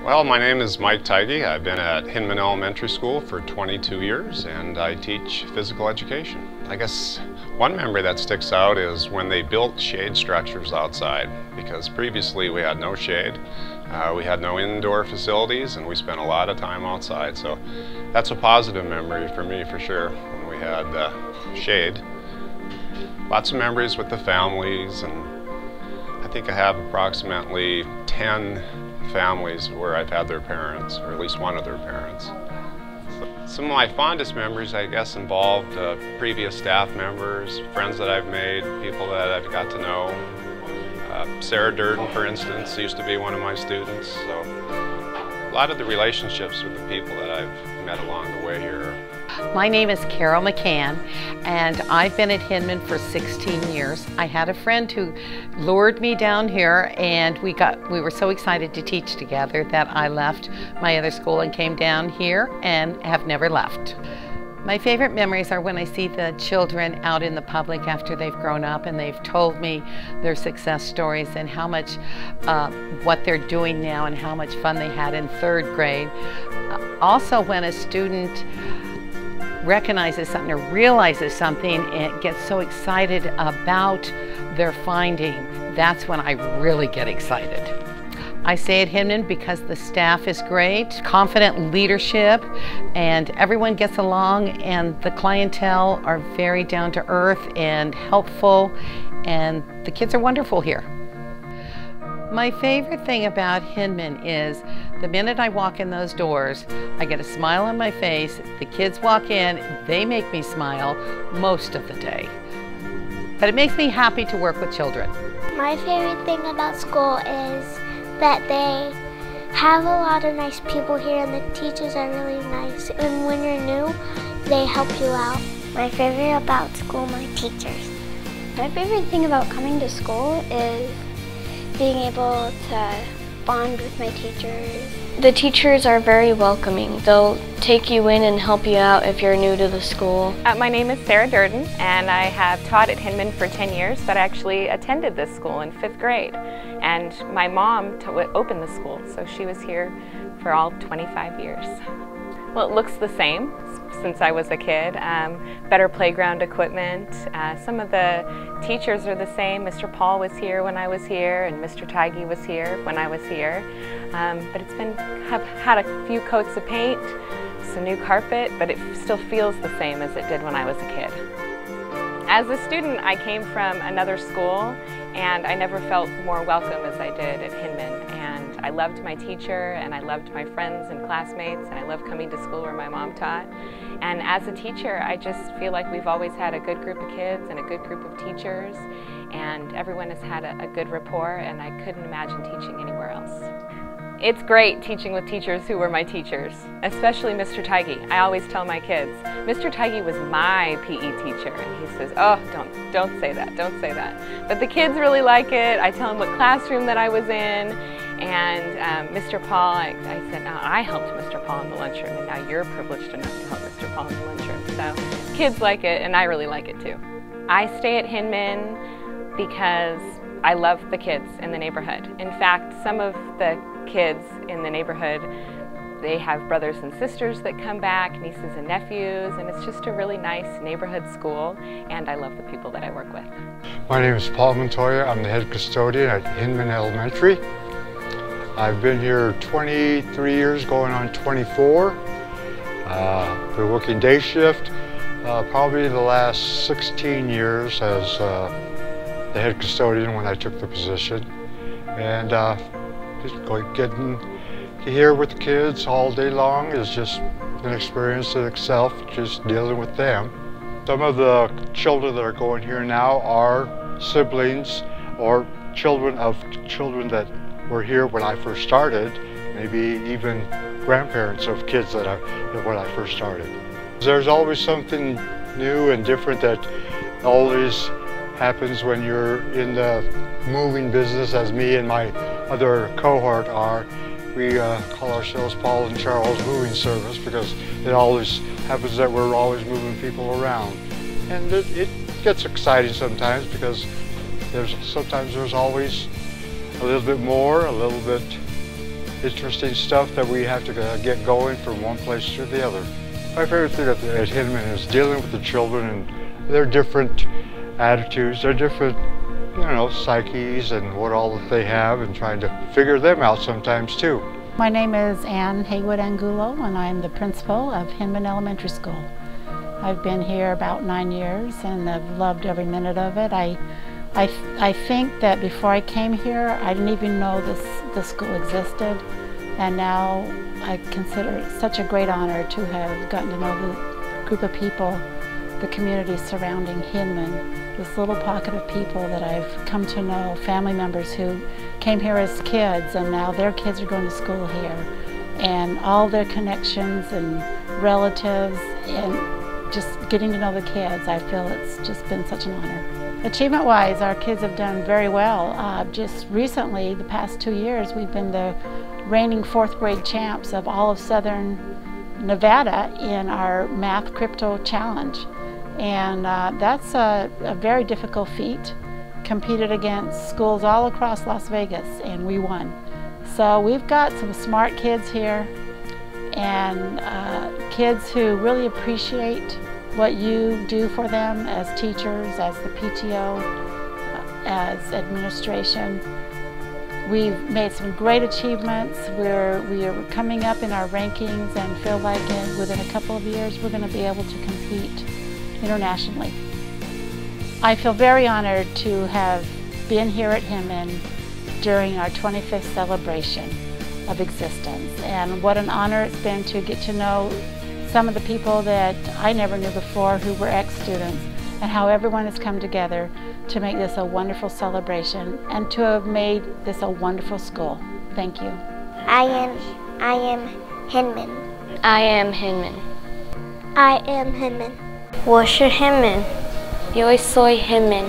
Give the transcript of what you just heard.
Well, my name is Mike Tighe. I've been at Hinman Elementary School for 22 years and I teach physical education. I guess one memory that sticks out is when they built shade structures outside, because previously we had no shade. We had no indoor facilities and we spent a lot of time outside, so that's a positive memory for me for sure when we had shade. Lots of memories with the families, and I think I have approximately 10 families where I've had their parents, or at least one of their parents. Some of my fondest memories, I guess, involved previous staff members, friends that I've made, people that I've got to know. Sarah Durden, for instance, used to be one of my students. So a lot of the relationships with the people that I've met along the way here. My name is Carol McCann, and I've been at Hinman for 16 years. I had a friend who lured me down here, and we were so excited to teach together that I left my other school and came down here and have never left. My favorite memories are when I see the children out in the public after they've grown up and they've told me their success stories and how much what they're doing now and how much fun they had in 3rd grade. Also, when a student recognizes something or realizes something and gets so excited about their finding, that's when I really get excited. I stay at Hinman because the staff is great, confident leadership, and everyone gets along, and the clientele are very down to earth and helpful, and the kids are wonderful here. My favorite thing about Hinman is the minute I walk in those doors, I get a smile on my face. The kids walk in, they make me smile most of the day. But it makes me happy to work with children. My favorite thing about school is that they have a lot of nice people here and the teachers are really nice. And when you're new, they help you out. My favorite about school, my teachers. My favorite thing about coming to school is being able to bond with my teachers. The teachers are very welcoming. They'll take you in and help you out if you're new to the school. My name is Sarah Durden, and I have taught at Hinman for 10 years, but I actually attended this school in 5th grade. And my mom opened the school, so she was here for all 25 years. Well, it looks the same since I was a kid. Better playground equipment. Some of the teachers are the same. Mr. Paul was here when I was here, and Mr. Tighe was here when I was here. But I've had a few coats of paint, some new carpet, but it still feels the same as it did when I was a kid. As a student, I came from another school, and I never felt more welcome as I did at Hinman. And I loved my teacher, and I loved my friends and classmates, and I loved coming to school where my mom taught. And as a teacher, I just feel like we've always had a good group of kids and a good group of teachers, and everyone has had a good rapport, and I couldn't imagine teaching anywhere else. It's great teaching with teachers who were my teachers, especially Mr. Tighe. I always tell my kids, Mr. Tighe was my PE teacher, and he says, oh, don't say that, don't say that. But the kids really like it. I tell them what classroom that I was in, and Mr. Paul, I said, oh, I helped Mr. Paul in the lunchroom, and now you're privileged enough to help Mr. Paul in the lunchroom. So kids like it, and I really like it too. I stay at Hinman because I love the kids in the neighborhood. In fact, some of the kids in the neighborhood, they have brothers and sisters that come back, nieces and nephews, and it's just a really nice neighborhood school, and I love the people that I work with. My name is Paul Montoya. I'm the head custodian at Hinman Elementary. I've been here 23 years, going on 24. Been working day shift, probably the last 16 years as the head custodian when I took the position. And just getting to here with the kids all day long is just an experience in itself, just dealing with them. Some of the children that are going here now are siblings or children of children that were here when I first started, maybe even grandparents of kids that are when I first started. There's always something new and different that always happens when you're in the moving business, as me and my other cohort are. We call ourselves Paul and Charles Moving Service because it always happens that we're always moving people around. And it gets exciting sometimes because sometimes there's always a little bit more, a little bit interesting stuff that we have to get going from one place to the other. My favorite thing at Hinman is dealing with the children and their different attitudes, their different, psyches and what all that they have, and trying to figure them out sometimes too. My name is Ann Haywood Angulo, and I'm the principal of Hinman Elementary School. I've been here about 9 years and I've loved every minute of it. I think that before I came here, I didn't even know this school existed, and now I consider it such a great honor to have gotten to know the group of people, the community surrounding Hinman, this little pocket of people that I've come to know, family members who came here as kids and now their kids are going to school here, and all their connections and relatives, and just getting to know the kids. I feel it's just been such an honor. Achievement-wise, our kids have done very well. Just recently, the past 2 years, we've been the reigning 4th grade champs of all of Southern Nevada in our Math Crypto Challenge. And that's a very difficult feat. Competed against schools all across Las Vegas, and we won. So we've got some smart kids here, and kids who really appreciate what you do for them as teachers, as the PTO, as administration. We've made some great achievements. We are coming up in our rankings and feel like within a couple of years we're going to be able to compete internationally. I feel very honored to have been here at Hinman during our 25th celebration of existence, and what an honor it's been to get to know some of the people that I never knew before who were ex-students, and how everyone has come together to make this a wonderful celebration and to have made this a wonderful school. Thank you. I am Hinman. I am Hinman. I am Hinman. 我是 Hinman. Yo soy Hinman.